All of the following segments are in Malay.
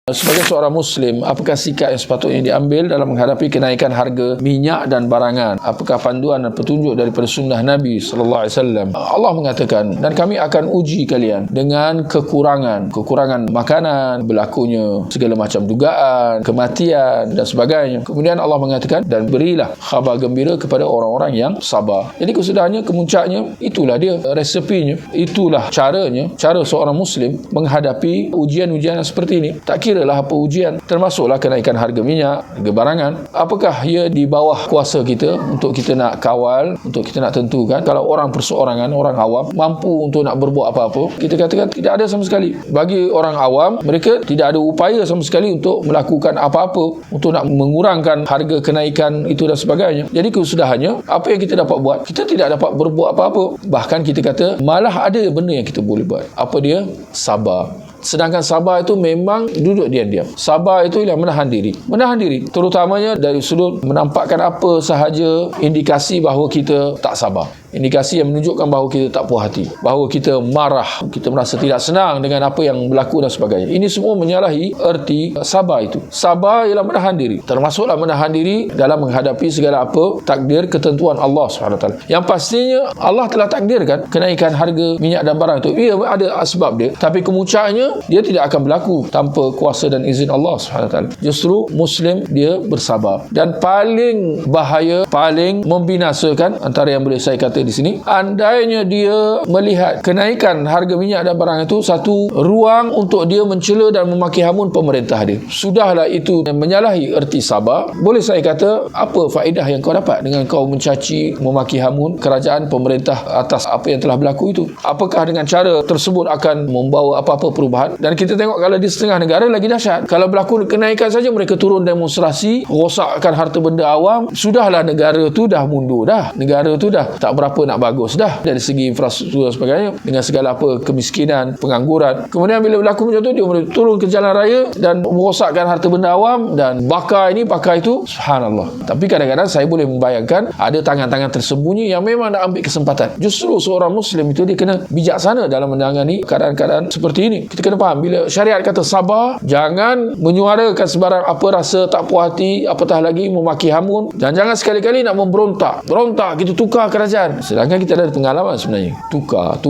Sebagai seorang Muslim, apakah sikap yang sepatutnya diambil dalam menghadapi kenaikan harga minyak dan barangan? Apakah panduan dan petunjuk daripada sunnah Nabi SAW? Allah mengatakan, dan kami akan uji kalian dengan kekurangan makanan, berlakunya segala macam dugaan, kematian dan sebagainya. Kemudian Allah mengatakan, dan berilah khabar gembira kepada orang-orang yang sabar. Jadi kesudahannya, kemuncaknya, itulah dia resepinya, itulah caranya, cara seorang Muslim menghadapi ujian-ujian seperti ini. Tak kiralah apa ujian, termasuklah kenaikan harga minyak, harga barangan. Apakah ia di bawah kuasa kita untuk kita nak kawal, untuk kita nak tentukan? Kalau orang perseorangan, orang awam mampu untuk nak berbuat apa-apa, kita katakan tidak ada sama sekali. Bagi orang awam, mereka tidak ada upaya sama sekali untuk melakukan apa-apa untuk nak mengurangkan harga kenaikan itu dan sebagainya. Jadi kesudahannya, apa yang kita dapat buat? Kita tidak dapat berbuat apa-apa. Bahkan kita kata malah ada benda yang kita boleh buat. Apa dia? Sabar. Sedangkan sabar itu memang duduk diam-diam. Sabar itu ialah menahan diri. Menahan diri, terutamanya dari sudut menampakkan apa sahaja indikasi bahawa kita tak sabar. Indikasi yang menunjukkan bahawa kita tak puas hati, bahawa kita marah, kita merasa tidak senang dengan apa yang berlaku dan sebagainya. Ini semua menyalahi erti sabar itu. Sabar ialah menahan diri. Termasuklah menahan diri dalam menghadapi segala apa takdir ketentuan Allah SWT. Yang pastinya Allah telah takdirkan kenaikan harga minyak dan barang itu. Ia ada asbab dia, tapi kemuncaknya dia tidak akan berlaku tanpa kuasa dan izin Allah SWT. Justru Muslim dia bersabar. Dan paling bahaya, paling membinasakan, antara yang boleh saya kata di sini, andainya dia melihat kenaikan harga minyak dan barang itu satu ruang untuk dia mencela dan memaki hamun pemerintah dia. Sudahlah itu menyalahi erti sabar. Boleh saya kata, apa faedah yang kau dapat dengan kau mencaci, memaki hamun kerajaan, pemerintah atas apa yang telah berlaku itu? Apakah dengan cara tersebut akan membawa apa-apa perubahan? Dan kita tengok kalau di setengah negara lagi dahsyat. Kalau berlaku kenaikan saja, mereka turun demonstrasi, rosakkan harta benda awam. Sudahlah, negara tu dah mundur dah. Negara tu dah tak berapa nak bagus dah dari segi infrastruktur dan sebagainya, dengan segala apa kemiskinan, pengangguran. Kemudian bila berlaku macam tu, dia turun ke jalan raya dan merosakkan harta benda awam dan bakar ini, bakar itu. Subhanallah. Tapi kadang-kadang saya boleh membayangkan ada tangan-tangan tersembunyi yang memang nak ambil kesempatan. Justru seorang Muslim itu dia kena bijaksana dalam menangani keadaan-keadaan seperti ini. Kita kena faham, bila syariat kata sabar, jangan menyuarakan sebarang apa rasa tak puas hati, apatah lagi memaki hamun, dan jangan sekali-kali nak memberontak. Berontak, kita tukar kerajaan. Sedangkan kita ada pengalaman sebenarnya. Tukar.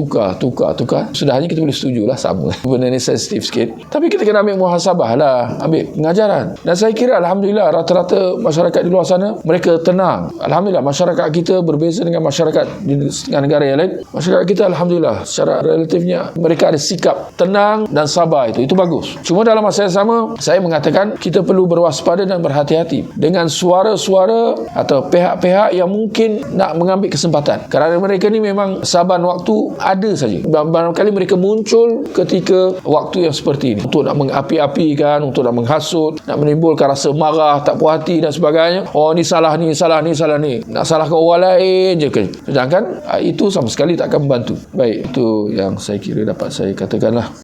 Sudahnya kita boleh setujulah sama. Benda ni sensitif sikit. Tapi kita kena ambil muhasabah lah. Ambil pengajaran. Dan saya kira Alhamdulillah rata-rata masyarakat di luar sana, mereka tenang. Alhamdulillah masyarakat kita berbeza dengan masyarakat di setengah negara yang lain. Masyarakat kita Alhamdulillah secara relatifnya mereka ada sikap tenang dan sabar. Itu bagus. Cuma dalam masa yang sama, saya mengatakan kita perlu berwaspada dan berhati-hati dengan suara-suara atau pihak-pihak yang mungkin nak mengambil kesempatan. Kerana mereka ni memang saban waktu ada saja. Barangkali mereka muncul ketika waktu yang seperti ini untuk nak mengapi-apikan, untuk nak menghasut, nak menimbulkan rasa marah, tak puas hati dan sebagainya. Oh, ni salah ni. Nak salahkan orang lain je kan. Sedangkan itu sama sekali tak akan membantu. Baik, itu yang saya kira dapat saya katakanlah.